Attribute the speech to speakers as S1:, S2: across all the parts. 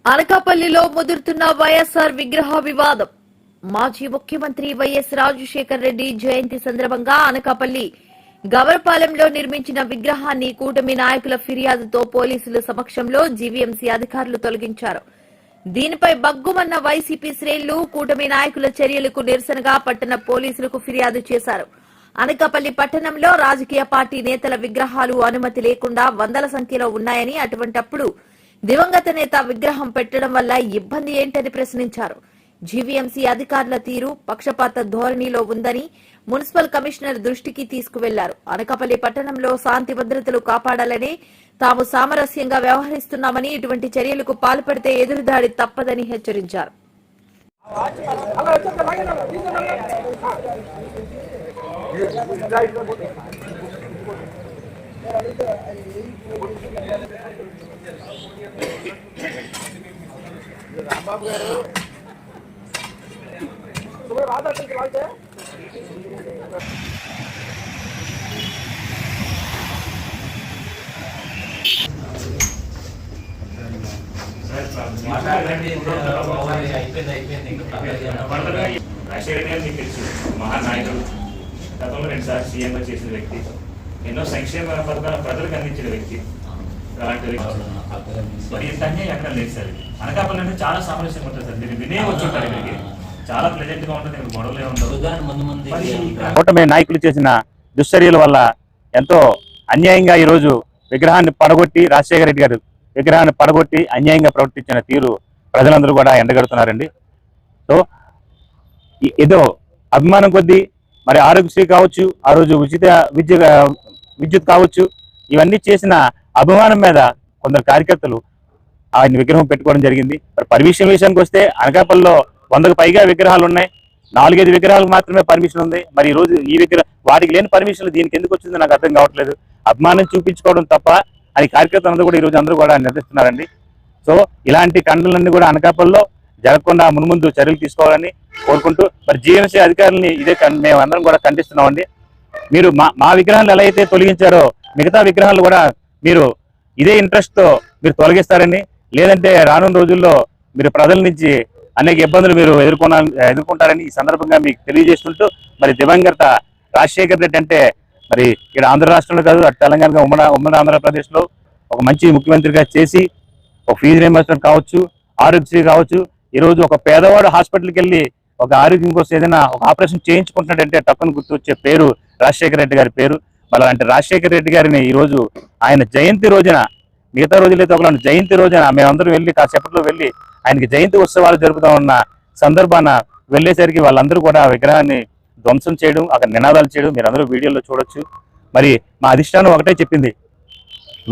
S1: అనకాపల్లిలో ముదురుతున్న వైఎస్ఆర్ విగ్రహ వివాదం. మాజీ ముఖ్యమంత్రి వైఎస్ రాజశేఖర్ రెడ్డి జయంతి సందర్భంగా అనకాపల్లి గవరపాలెంలో నిర్మించిన విగ్రహాన్ని కూటమి నాయకుల ఫిర్యాదుతో పోలీసుల సమక్షంలో జీవీఎంసీ అధికారులు తొలగించారు. దీనిపై బగ్గుమన్న వైసీపీ శ్రేణులు కూటమి నాయకుల చర్యలకు నిరసనగా పట్టణ పోలీసులకు ఫిర్యాదు చేశారు. అనకాపల్లి పట్టణంలో రాజకీయ పార్టీ నేతల విగ్రహాలు అనుమతి లేకుండా వందల సంఖ్యలో ఉన్నాయని, అటువంటప్పుడు దివంగత నేత విగ్రహం పెట్టడం వల్ల ఇబ్బంది ఏంటని ప్రశ్నించారు. జీవీఎంసీ అధికారుల తీరు పక్షపాత ధోరణిలో ఉందని మున్సిపల్ కమిషనర్ దృష్టికి తీసుకువెళ్లారు. అనకాపల్లి పట్టణంలో శాంతి భద్రతలు కాపాడాలని తాము సామరస్యంగా వ్యవహరిస్తున్నామని, ఇటువంటి చర్యలకు పాల్పడితే ఎదురుదాడి తప్పదని హెచ్చరించారు.
S2: రాంబాబు గారు రాధాకృష్ణ వాళ్ళే
S3: రాజశేఖర్ గారు మీకు తెలుసు, మహానాయకుడు. గతంలో 2 సార్లు సీఎంగా చేసిన వ్యక్తి, ఎన్నో సంక్షేమ పథకాలు ప్రజలకు అందించిన వ్యక్తి. అలాంటి మరి ఇంత అన్యాయం ఎక్కడ లేదు సార్. అనకాపల్లి అంటే చాలా సామరస్యంగా ఉంటుంది సార్. మీరు వినే వచ్చి ఉంటారు, ఇక్కడికి చాలా ప్లెజెంట్ గా ఉంటుంది, ఇక్కడ గొడవలే ఉండవు.
S4: కూటమి నాయకులు చేసిన దుశ్చర్యల వల్ల ఎంతో అన్యాయంగా ఈరోజు విగ్రహాన్ని పడగొట్టి, రాజశేఖర రెడ్డి గారు విగ్రహాన్ని పడగొట్టి అన్యాయంగా ప్రవర్తించిన తీరు ప్రజలందరూ కూడా ఎండగడుతున్నారండి. సో ఏదో అభిమానం కొద్దీ మరి ఆరోగ్యశ్రీ కావచ్చు, ఆ రోజు ఉచిత విద్యుత్ కావచ్చు, ఇవన్నీ చేసిన అభిమానం మీద కొందరు కార్యకర్తలు ఆయన విగ్రహం పెట్టుకోవడం జరిగింది. మరి పర్మిషన్ విషయానికి వస్తే అనకాపల్లిలో 100కు పైగా విగ్రహాలు ఉన్నాయి. 4-5 విగ్రహాలకు మాత్రమే పర్మిషన్ ఉంది. మరి ఈ రోజు ఈ వాటికి లేని పర్మిషన్లు దీనికి ఎందుకు వచ్చిందో నాకు అర్థం కావట్లేదు. అభిమానం చూపించుకోవడం తప్ప అది కార్యకర్తలందరూ కూడా ఈ రోజు అందరూ కూడా నిర్వహిస్తున్నారండి. సో ఇలాంటి ఖండనలన్నీ కూడా అనకాపల్లిలో జరగకుండా మున్ముందు చర్యలు తీసుకోవాలని కోరుకుంటూ, మరి జీవీఎంసీ అధికారులని ఇదే మేము అందరం కూడా ఖండిస్తున్నామండి. మీరు మా విగ్రహాలు ఎలా అయితే తొలగించారో మిగతా విగ్రహాలు కూడా మీరు ఇదే ఇంట్రెస్ట్ తో మీరు తొలగిస్తారని, లేదంటే రానున్న రోజుల్లో మీరు ప్రజల నుంచి అనేక ఇబ్బందులు మీరు ఎదుర్కొంటారని ఈ సందర్భంగా మీకు తెలియజేస్తుంటూ, మరి దివంగత రాజశేఖర్ రెడ్డి అంటే మరి ఇక్కడ ఆంధ్ర రాష్ట్రంలో కాదు, అటు తెలంగాణ ఉమ్మడి ఆంధ్రప్రదేశ్ లో ఒక మంచి ముఖ్యమంత్రిగా చేసి ఒక ఫీజు రియంబర్స్మెంట్ కావచ్చు, ఆరోగ్యశ్రీ కావచ్చు, ఈ రోజు ఒక పేదవాడు హాస్పిటల్కి వెళ్ళి ఒక ఆరోగ్యం కోసం ఏదైనా ఒక ఆపరేషన్ చేయించుకుంటున్నాడంటే టక్కును గుర్తొచ్చే పేరు రాజశేఖర రెడ్డి గారి పేరు. మరి అలాంటి రాజశేఖర రెడ్డి గారిని ఈ రోజు ఆయన జయంతి రోజున, మిగతా రోజులైతే ఒక జయంతి రోజున మేమందరం వెళ్ళి కాసేపట్లో వెళ్ళి ఆయనకి జయంతి ఉత్సవాలు జరుపుతా ఉన్న సందర్భాన వెళ్ళేసరికి వాళ్ళందరూ కూడా విగ్రహాన్ని ధ్వంసం చేయడం, అక్కడ నినాదాలు చేయడం మీరందరూ వీడియోలో చూడొచ్చు. మరి మా అధిష్టానం ఒకటే చెప్పింది,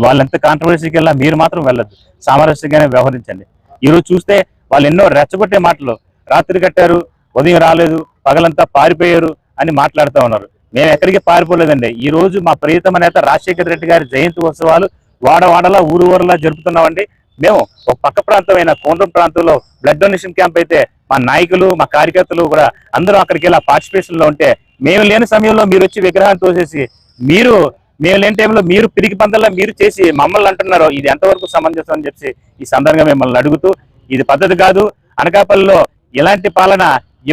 S4: వాళ్ళెంత కాంట్రవర్సీకి వెళ్ళినా మీరు మాత్రం వెళ్ళొద్దు, సామరస్యంగానే వ్యవహరించండి. ఈరోజు చూస్తే వాళ్ళు ఎన్నో రెచ్చగొట్టే మాటలు, రాత్రి కట్టారు, ఉదయం రాలేదు, పగలంతా పారిపోయారు అని మాట్లాడుతూ ఉన్నారు. మేము ఎక్కడికి పారిపోలేదండి. ఈ రోజు మా ప్రియతమ నేత రాజశేఖర రెడ్డి గారి జయంతి ఉత్సవాలు వాడవాడలా ఊరులా జరుపుతున్నామండి. మేము ఒక పక్క ప్రాంతమైన కోండ్రం ప్రాంతంలో బ్లడ్ డొనేషన్ క్యాంప్ అయితే మా నాయకులు మా కార్యకర్తలు కూడా అందరూ అక్కడికి వెళ్ళి పార్టిసిపేషన్ లో ఉంటే, మేము లేని సమయంలో మీరు వచ్చి విగ్రహాన్ని తోసేసి మేము లేని టైంలో మీరు పిరికి పందల్లా మీరు చేసి మమ్మల్ని అంటున్నారు. ఇది ఎంతవరకు సమంజసం అని చెప్పి ఈ సందర్భంగా మిమ్మల్ని అడుగుతూ, ఇది పద్ధతి కాదు. అనకాపల్లిలో ఇలాంటి పాలన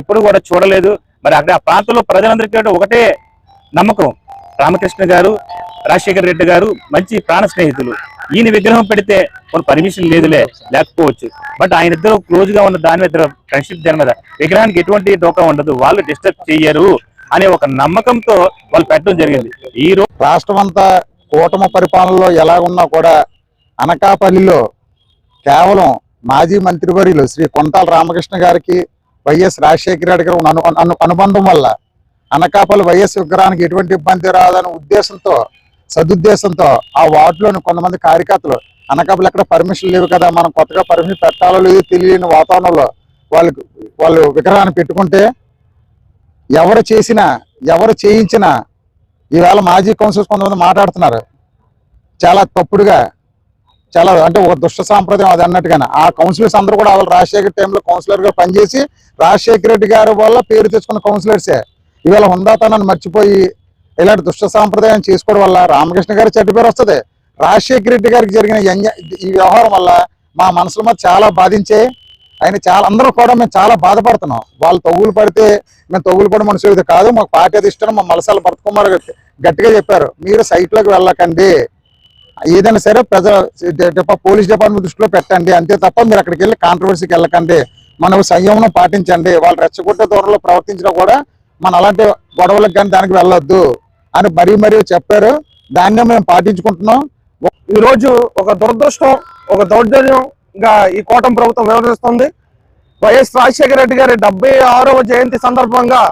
S4: ఎప్పుడు కూడా చూడలేదు. మరి అక్కడ ఆ ప్రాంతంలో ప్రజలందరికీ ఒకటే నమ్మకం, రామకృష్ణ గారు రాజశేఖర రెడ్డి గారు మంచి ప్రాణ స్నేహితులు. ఈయన విగ్రహం పెడితే కొన్ని పర్మిషన్ లేకపోవచ్చు, బట్ ఆయన ఇద్దరు క్లోజ్ గా ఉన్న దాని మీద ఫ్రెండ్షిప్ దాని మీద విగ్రహానికి ఎటువంటి డోకా ఉండదు, వాళ్ళు డిస్టర్బ్ చెయ్యరు అనే ఒక నమ్మకంతో వాళ్ళు పెట్టడం జరిగింది. ఈ రోజు
S5: రాష్ట్రం అంతా కూటమి పరిపాలనలో ఎలా ఉన్నా కూడా అనకాపల్లిలో కేవలం మాజీ మంత్రివర్యులు శ్రీ కొంటాల రామకృష్ణ గారికి వైఎస్ రాజశేఖర రెడ్డి గారు అనుబంధం వల్ల అనకాపల్లి వైఎస్ విగ్రహానికి ఎటువంటి ఇబ్బంది రాదనే ఉద్దేశంతో, సదుద్దేశంతో ఆ వార్డులోని కొంతమంది కార్యకర్తలు అనకాపల్లి ఎక్కడ పర్మిషన్ లేవు కదా, మనం కొత్తగా పర్మిషన్ పెట్టాలో లేదో తెలియని వాతావరణంలో వాళ్ళు విగ్రహాన్ని పెట్టుకుంటే, ఎవరు చేసినా ఎవరు చేయించినా ఈవేళ మాజీ కౌన్సిలర్స్ కొంతమంది మాట్లాడుతున్నారు చాలా తప్పుడుగా, చాలా అంటే ఒక దుష్ట సాంప్రదాయం అది అన్నట్టుగానే. ఆ కౌన్సిలర్స్ అందరూ కూడా వాళ్ళు రాజశేఖర్ టైంలో కౌన్సిలర్ గా పనిచేసి రాజశేఖర రెడ్డి గారి వల్ల పేరు తెచ్చుకున్న కౌన్సిలర్సే ఇవాళ హుందాతనాన్ని మర్చిపోయి ఇలాంటి దుష్ట సాంప్రదాయం చేసుకోవడం వల్ల రామకృష్ణ గారి చెడ్డ పేరు వస్తుంది. రాజశేఖర రెడ్డి గారికి జరిగిన ఈ వ్యవహారం వల్ల మా మనసుల మీద చాలా బాధించే ఆయన చాలా అందరూ కూడా మేము చాలా బాధపడుతున్నాం. వాళ్ళు తగులు పడితే మేము తగులు పడి మనుషులది కాదు, మాకు పార్టీ అధిష్టానం మా మలసాల భరత్ కుమార్ గట్టిగా చెప్పారు, మీరు సైట్లోకి వెళ్ళకండి, ఏదైనా సరే పోలీస్ డిపార్ట్మెంట్ దృష్టిలో పెట్టండి, అంతే తప్ప మీరు అక్కడికి వెళ్ళి కాంట్రవర్సీకి వెళ్ళకండి, మనం సంయమనం పాటించండి, వాళ్ళు రెచ్చగొట్టే దూరంలో ప్రవర్తించినా కూడా మన అలాంటి గొడవలకు కానీ దానికి వెళ్ళొద్దు అని మరీ చెప్పారు. దాన్నే మేము పాటించుకుంటున్నాం.
S2: ఈరోజు ఒక దురదృష్టం, ఒక దౌర్జన్యంగా ఈ కూటమి ప్రభుత్వం వ్యవహరిస్తుంది. వైఎస్ రాజశేఖర రెడ్డి గారి 76వ జయంతి సందర్భంగా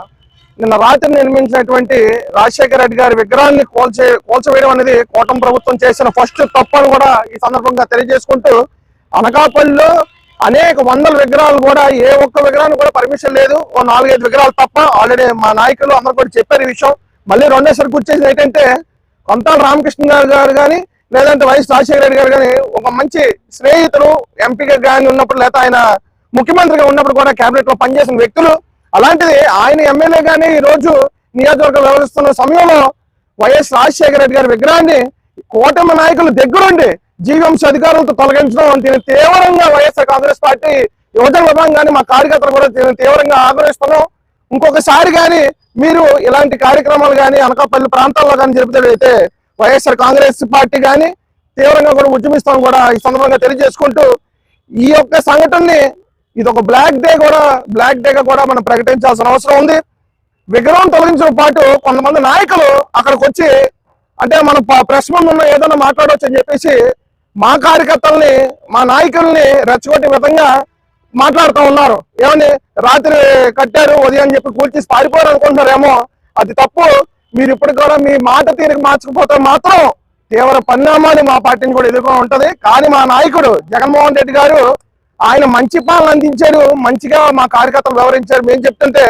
S2: నిన్న రాత్రి నిర్మించినటువంటి రాజశేఖర రెడ్డి గారి విగ్రహాన్ని కూల్చవేయడం అనేది కూటమి ప్రభుత్వం చేసిన ఫస్ట్ తప్పు అని కూడా ఈ సందర్భంగా తెలియజేసుకుంటూ, అనకాపల్లిలో అనేక వందల విగ్రహాలు కూడా ఏ ఒక్క విగ్రహాన్ని కూడా పర్మిషన్ లేదు, ఓ 4-5 విగ్రహాలు తప్ప. ఆల్రెడీ మా నాయకులు అందరూ కూడా చెప్పారు ఈ విషయం. మళ్ళీ రెండోసారి గుర్చేసింది ఏంటంటే, కొంతాల రామకృష్ణ గారు కానీ లేదంటే వైఎస్ రాజశేఖర రెడ్డి గారు కానీ ఒక మంచి స్నేహితులు, ఎంపీగా కానీ ఉన్నప్పుడు లేదా ఆయన ముఖ్యమంత్రిగా ఉన్నప్పుడు కూడా కేబినెట్ లో పనిచేసిన వ్యక్తులు. అలాంటిది ఆయన ఎమ్మెల్యే గానీ ఈ రోజు నియోజకవర్గం వ్యవహరిస్తున్న సమయంలో వైఎస్ రాజశేఖర రెడ్డి గారి విగ్రహాన్ని కూటమి నాయకులు దగ్గరుండి జీవీఎంసీ అధికారులతో తొలగించడం దీన్ని తీవ్రంగా వైఎస్ఆర్ కాంగ్రెస్ పార్టీ యువజన విభాగం కానీ మా కార్యకర్తలు కూడా దీన్ని తీవ్రంగా ఆగ్రహిస్తున్నాం. ఇంకొకసారి కానీ మీరు ఇలాంటి కార్యక్రమాలు కానీ అనకాపల్లి ప్రాంతాల్లో కానీ జరిపితే వైఎస్ఆర్ కాంగ్రెస్ పార్టీ కానీ తీవ్రంగా కూడా ఉద్యమిస్తాం కూడా ఈ సందర్భంగా తెలియజేసుకుంటూ, ఈ యొక్క సంఘటనని ఇది ఒక బ్లాక్ డేగా కూడా మనం ప్రకటించాల్సిన అవసరం ఉంది. విగ్రహం తొలగించడం పాటు కొంతమంది నాయకులు అక్కడికి వచ్చి అంటే మనం ప్రెస్ ముందు ఉన్న ఏదైనా మాట్లాడవచ్చు అని చెప్పేసి మా కార్యకర్తల్ని, మా నాయకుల్ని రెచ్చగొట్టే విధంగా మాట్లాడుతూ ఉన్నారు. ఏమని రాత్రి కట్టారు ఉదయం చెప్పి కూల్చేసి పారిపోయారు అనుకుంటున్నారేమో, అది తప్పు. మీరు ఇప్పుడు కూడా మీ మాట తీరికి మార్చకపోతే మాత్రం తీవ్ర పరిణామాలు మా పార్టీని కూడా ఎదుర్కొని ఉంటది. కానీ మా నాయకుడు జగన్మోహన్ రెడ్డి గారు ఆయన మంచి పాలన అందించారు, మంచిగా మా కార్యకర్తలు వ్యవహరించారు. మేము చెప్తుంటే